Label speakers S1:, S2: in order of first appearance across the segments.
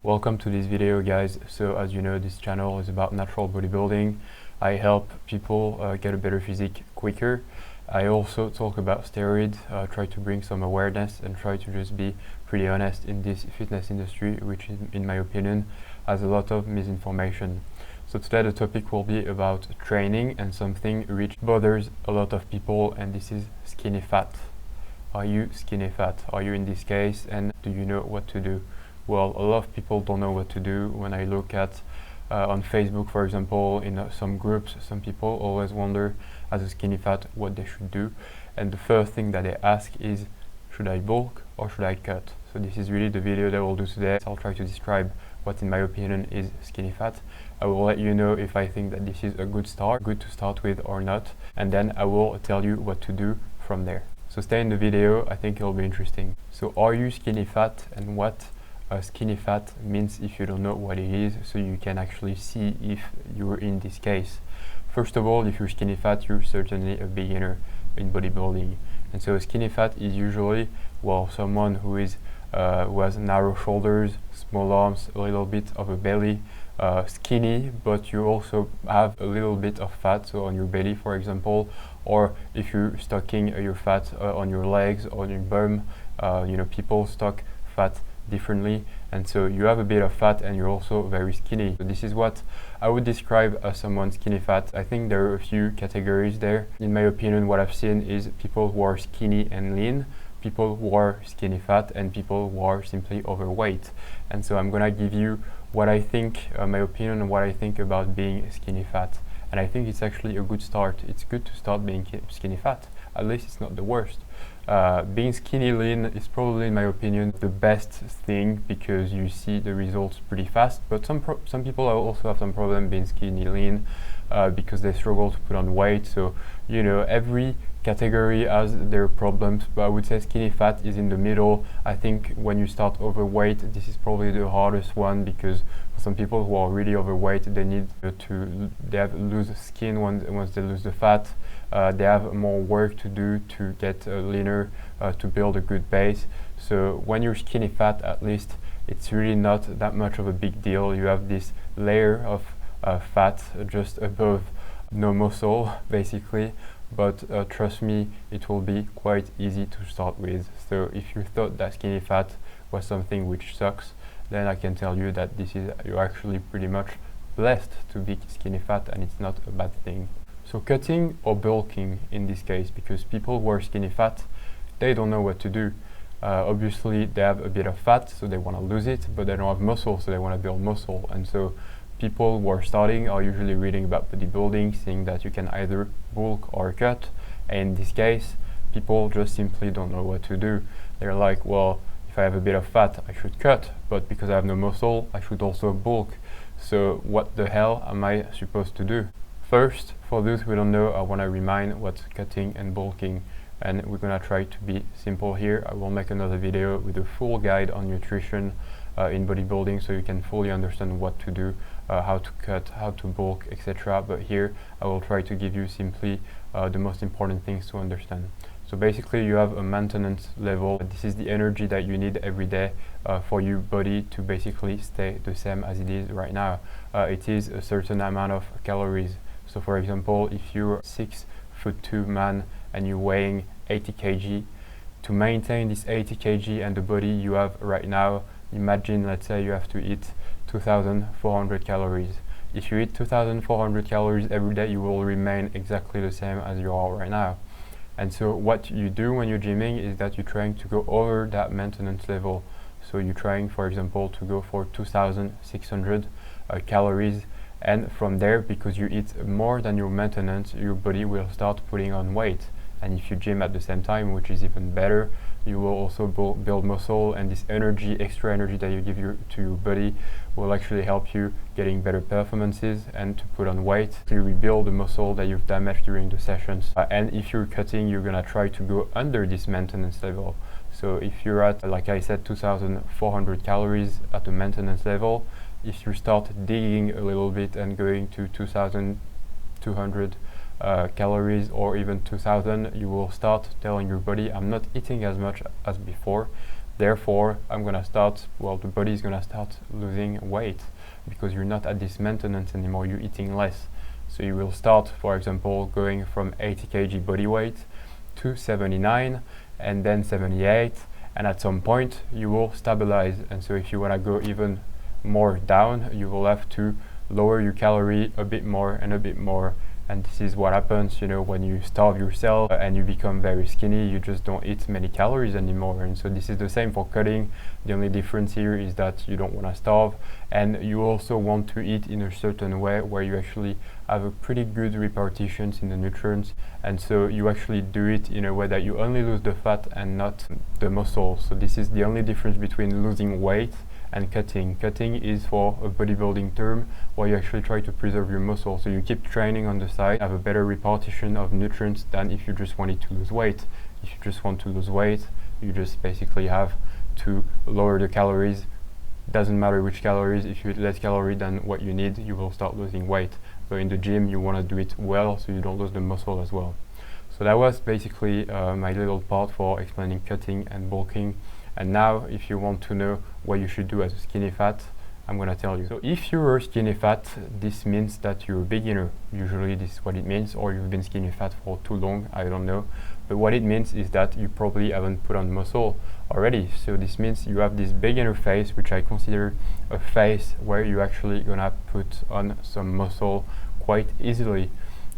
S1: Welcome to this video, guys. So as you know, this channel is about natural bodybuilding. I help people get a better physique quicker. I also talk about steroids, try to bring some awareness and try to just be pretty honest in this fitness industry, which in my opinion has a lot of misinformation. So today the topic will be about training and something which bothers a lot of people, and this is skinny fat. Are you skinny fat? Are you in this case, and do you know what to do? Well, a lot of people don't know what to do. When I look at on Facebook, for example, in some groups, some people always wonder, as a skinny fat, what they should do. And the first thing that they ask is, should I bulk or should I cut? So this is really the video that I will do today. I'll try to describe what in my opinion is skinny fat. I will let you know if I think that this is a good to start with or not. And then I will tell you what to do from there. So stay in the video, I think it'll be interesting. So are you skinny fat, and what skinny fat means if you don't know what it is, so you can actually see if you're in this case. First of all, if you're skinny fat, you're certainly a beginner in bodybuilding. And so skinny fat is usually, well, someone who has narrow shoulders, small arms, a little bit of a belly, skinny, but you also have a little bit of fat, so on your belly, for example, or if you're stocking your fat on your legs or on your bum, people stock fat differently, and so you have a bit of fat and you're also very skinny. So this is what I would describe as someone skinny fat. I think there are a few categories there. In my opinion, what I've seen is people who are skinny and lean, people who are skinny fat, and people who are simply overweight. And so I'm gonna give you what I think, my opinion on what I think about being skinny fat. And I think it's actually a good start. It's good to start being skinny fat. At least it's not the worst. Being skinny lean is probably, in my opinion, the best thing because you see the results pretty fast. But some people also have some problem being skinny lean because they struggle to put on weight. So every category has their problems, but I would say skinny fat is in the middle. I think when you start overweight, this is probably the hardest one because for some people who are really overweight, they need to lose skin once they lose the fat. They have more work to do to get leaner, to build a good base. So when you're skinny fat, at least it's really not that much of a big deal. You have this layer of fat just above no muscle, basically. But trust me, it will be quite easy to start with. So if you thought that skinny fat was something which sucks, then I can tell you that you're actually pretty much blessed to be skinny fat, and it's not a bad thing. So cutting or bulking in this case, because people who are skinny fat, they don't know what to do. Obviously they have a bit of fat, so they want to lose it, but they don't have muscle, so they want to build muscle. And so people who are starting are usually reading about bodybuilding, seeing that you can either bulk or cut. And in this case, people just simply don't know what to do. They're like, well, if I have a bit of fat, I should cut, but because I have no muscle, I should also bulk. So what the hell am I supposed to do? First, for those who don't know, I want to remind what's cutting and bulking, and we're gonna try to be simple here. I will make another video with a full guide on nutrition in bodybuilding, so you can fully understand what to do, how to cut, how to bulk, etc. But here I will try to give you simply the most important things to understand. So basically you have a maintenance level. This is the energy that you need every day for your body to basically stay the same as it is right now. It is a certain amount of calories. So for example, if you're 6'2" man and you're weighing 80 kg, to maintain this 80 kg and the body you have right now, imagine, let's say you have to eat 2,400 calories. If you eat 2,400 calories every day, you will remain exactly the same as you are right now. And so what you do when you're gymming is that you're trying to go over that maintenance level. So you're trying, for example, to go for 2,600 calories. And from there, because you eat more than your maintenance, your body will start putting on weight. And if you gym at the same time, which is even better, you will also build muscle, and this energy, extra energy that you give to your body will actually help you getting better performances and to put on weight, to rebuild the muscle that you've damaged during the sessions. And if you're cutting, you're gonna try to go under this maintenance level. So if you're at, like I said, 2,400 calories at the maintenance level, if you start digging a little bit and going to 2,200 calories or even 2,000, you will start telling your body, I'm not eating as much as before, Therefore, the body is gonna start losing weight because you're not at this maintenance anymore, you're eating less. So you will start, for example, going from 80 kg body weight to 79 and then 78, and at some point you will stabilize. And so if you want to go even more down, you will have to lower your calorie a bit more and a bit more. And this is what happens, when you starve yourself and you become very skinny, you just don't eat many calories anymore. And so this is the same for cutting. The only difference here is that you don't want to starve, and you also want to eat in a certain way where you actually have a pretty good repartitions in the nutrients. And so you actually do it in a way that you only lose the fat and not the muscle. So this is the only difference between losing weight and cutting. Cutting is for a bodybuilding term where you actually try to preserve your muscle. So you keep training on the side, have a better repartition of nutrients than if you just wanted to lose weight. If you just want to lose weight, you just basically have to lower the calories. Doesn't matter which calories. If you eat less calorie than what you need, you will start losing weight. So in the gym, you want to do it well so you don't lose the muscle as well. So that was basically my little part for explaining cutting and bulking. And now, if you want to know what you should do as a skinny fat, I'm gonna tell you. So if you're skinny fat, this means that you're a beginner. Usually this is what it means, or you've been skinny fat for too long, I don't know. But what it means is that you probably haven't put on muscle already. So this means you have this beginner phase, which I consider a phase where you're actually gonna put on some muscle quite easily.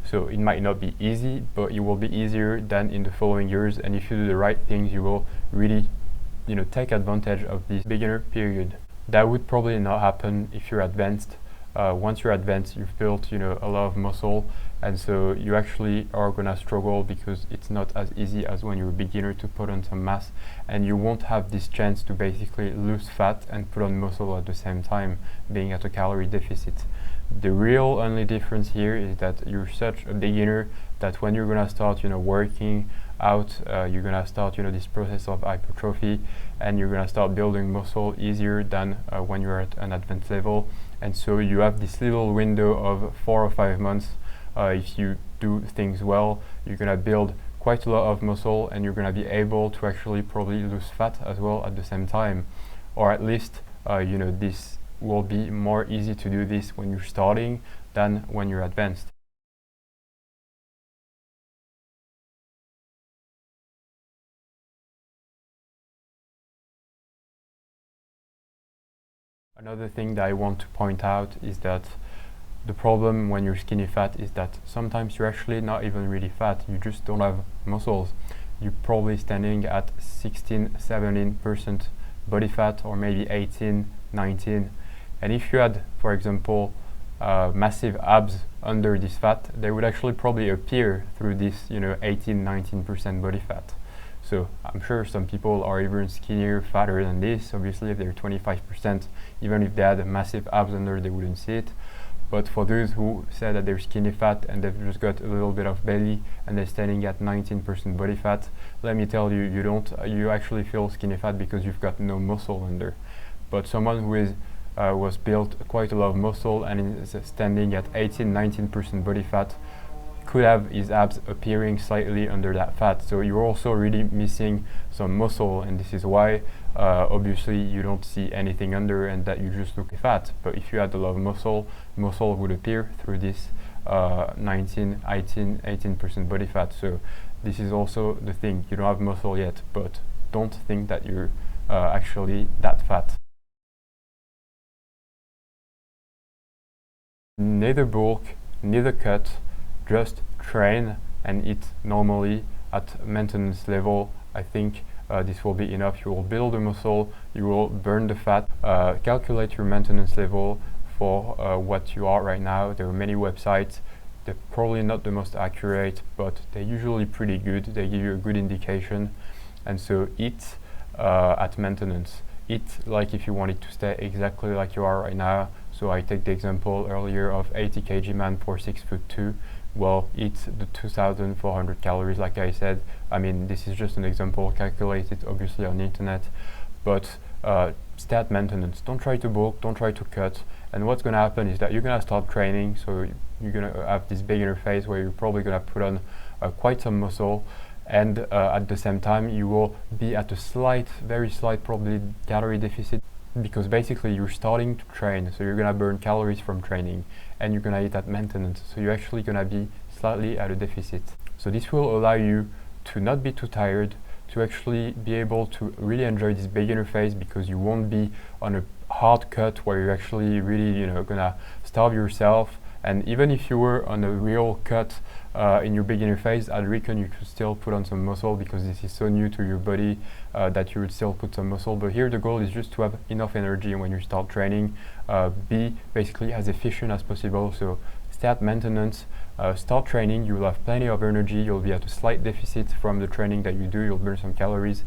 S1: So it might not be easy, but it will be easier than in the following years. And if you do the right things, you will really take advantage of this beginner period. That would probably not happen if you're advanced. Once you're advanced, you've built a lot of muscle, and so you actually are gonna struggle because it's not as easy as when you're a beginner to put on some mass, and you won't have this chance to basically lose fat and put on muscle at the same time, being at a calorie deficit. The real only difference here is that you're such a beginner that when you're gonna start working out, you're gonna start this process of hypertrophy, and you're gonna start building muscle easier than when you're at an advanced level. And so you have this little window of 4 or 5 months. If you do things well, you're gonna build quite a lot of muscle, and you're gonna be able to actually probably lose fat as well at the same time, or at least this will be more easy to do this when you're starting than when you're advanced. Another thing that I want to point out is that the problem when you're skinny fat is that sometimes you're actually not even really fat, you just don't have muscles. You're probably standing at 16-17% body fat, or maybe 18-19. And if you had, for example, massive abs under this fat, they would actually probably appear through this 18-19% body fat. So I'm sure some people are even skinnier, fatter than this. Obviously, if they're 25%, even if they had massive abs under, they wouldn't see it. But for those who say that they're skinny fat and they've just got a little bit of belly and they're standing at 19% body fat, let me tell you, you actually feel skinny fat because you've got no muscle under. But someone who was built quite a lot of muscle and is standing at 18-19% body fat could have his abs appearing slightly under that fat. So you're also really missing some muscle, and this is why obviously you don't see anything under and that you just look fat. But if you had a lot of muscle would appear through this 18% body fat. So this is also the thing, you don't have muscle yet, but don't think that you're actually that fat. Neither bulk, neither cut, just train and eat normally at maintenance level. I think this will be enough. You will build the muscle, you will burn the fat. Calculate your maintenance level for what you are right now. There are many websites. They're probably not the most accurate, but they're usually pretty good. They give you a good indication. And so eat at maintenance. Eat like if you wanted to stay exactly like you are right now. So I take the example earlier of 80 kg man for 6'2". Well, eat the 2,400 calories like I said. I mean, this is just an example, calculated obviously on the internet, but stay at maintenance. Don't try to bulk, don't try to cut. And what's gonna happen is that you're gonna start training, so you're gonna have this beginner phase where you're probably gonna put on quite some muscle, and at the same time you will be at a slight, very slight probably calorie deficit, because basically you're starting to train, so you're gonna burn calories from training and you're gonna eat at maintenance, so you're actually gonna be slightly at a deficit. So this will allow you to not be too tired, to actually be able to really enjoy this beginner phase, because you won't be on a hard cut where you're actually really gonna starve yourself. And even if you were on a real cut in your beginner phase, I'd reckon you could still put on some muscle, because this is so new to your body that you would still put some muscle. But here the goal is just to have enough energy when you start training, be basically as efficient as possible. So stay at maintenance, start training, you will have plenty of energy, you'll be at a slight deficit from the training that you do, you'll burn some calories,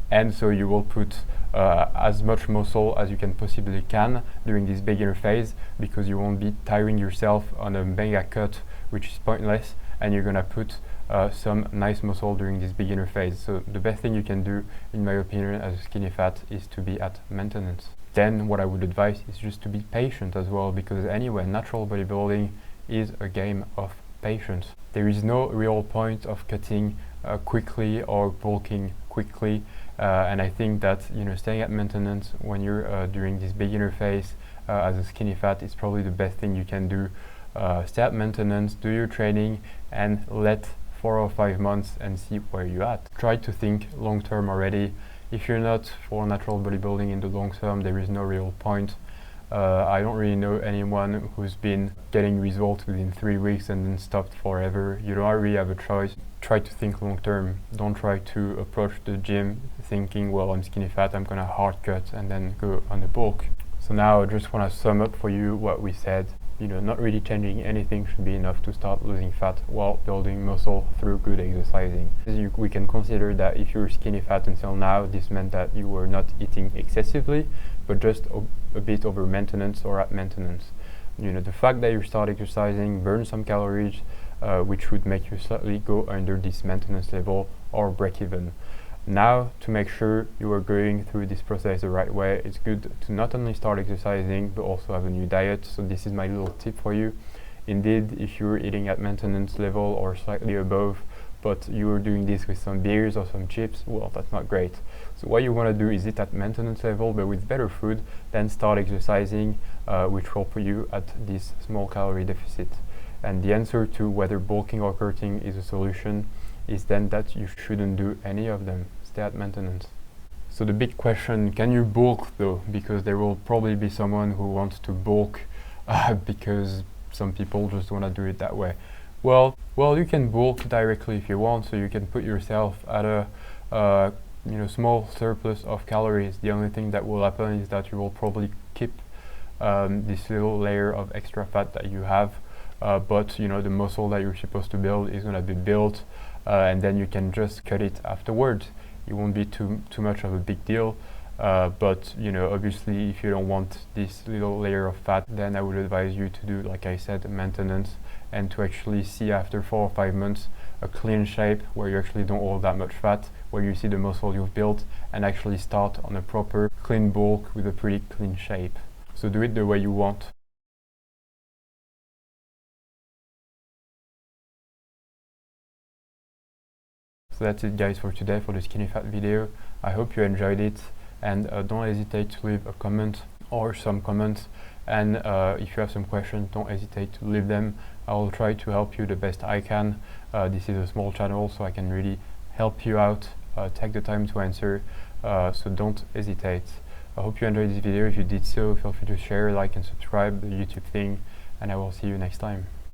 S1: and so you will put as much muscle as you can possibly can during this beginner phase, because you won't be tiring yourself on a mega cut, which is pointless, and you're gonna put some nice muscle during this beginner phase. So the best thing you can do, in my opinion, as a skinny fat is to be at maintenance. Then what I would advise is just to be patient as well, because anyway, natural bodybuilding is a game of patience. There is no real point of cutting quickly or bulking quickly, and I think that staying at maintenance when you're during this beginner phase as a skinny fat is probably the best thing you can do. Stay at maintenance, do your training, and let 4 or 5 months and see where you're at. Try to think long term already. If you're not for natural bodybuilding in the long term, there is no real point. I don't really know anyone who's been getting results within 3 weeks and then stopped forever. You don't really have a choice. Try to think long term. Don't try to approach the gym thinking, well, I'm skinny fat, I'm gonna hard cut and then go on the bulk. So now I just want to sum up for you what we said. Not really changing anything should be enough to start losing fat while building muscle through good exercising. We can consider that if you're skinny fat until now, this meant that you were not eating excessively, but just a bit over maintenance or at maintenance. The fact that you start exercising, burn some calories, which would make you slightly go under this maintenance level or break even. Now, to make sure you are going through this process the right way, it's good to not only start exercising but also have a new diet. So this is my little tip for you. Indeed, if you're eating at maintenance level or slightly above, but you're doing this with some beers or some chips, well, that's not great. So what you want to do is eat at maintenance level but with better food, then start exercising, which will put you at this small calorie deficit. And the answer to whether bulking or cutting is a solution is then that you shouldn't do any of them. Stay at maintenance. So the big question, can you bulk though? Because there will probably be someone who wants to bulk because some people just want to do it that way. Well, you can bulk directly if you want, so you can put yourself at a small surplus of calories. The only thing that will happen is that you will probably keep this little layer of extra fat that you have, but the muscle that you're supposed to build is going to be built, and then you can just cut it afterwards. It won't be too much of a big deal, but obviously if you don't want this little layer of fat, then I would advise you to do, like I said, maintenance, and to actually see after 4 or 5 months a clean shape where you actually don't hold that much fat, where you see the muscle you've built, and actually start on a proper clean bulk with a pretty clean shape. So do it the way you want. So that's it guys for today for the skinny fat video. I hope you enjoyed it, and don't hesitate to leave a comment or some comments, and if you have some questions, don't hesitate to leave them. I will try to help you the best I can. This is a small channel, so I can really help you out, take the time to answer, so don't hesitate. I hope you enjoyed this video. If you did so, feel free to share, like and subscribe, the YouTube thing, and I will see you next time.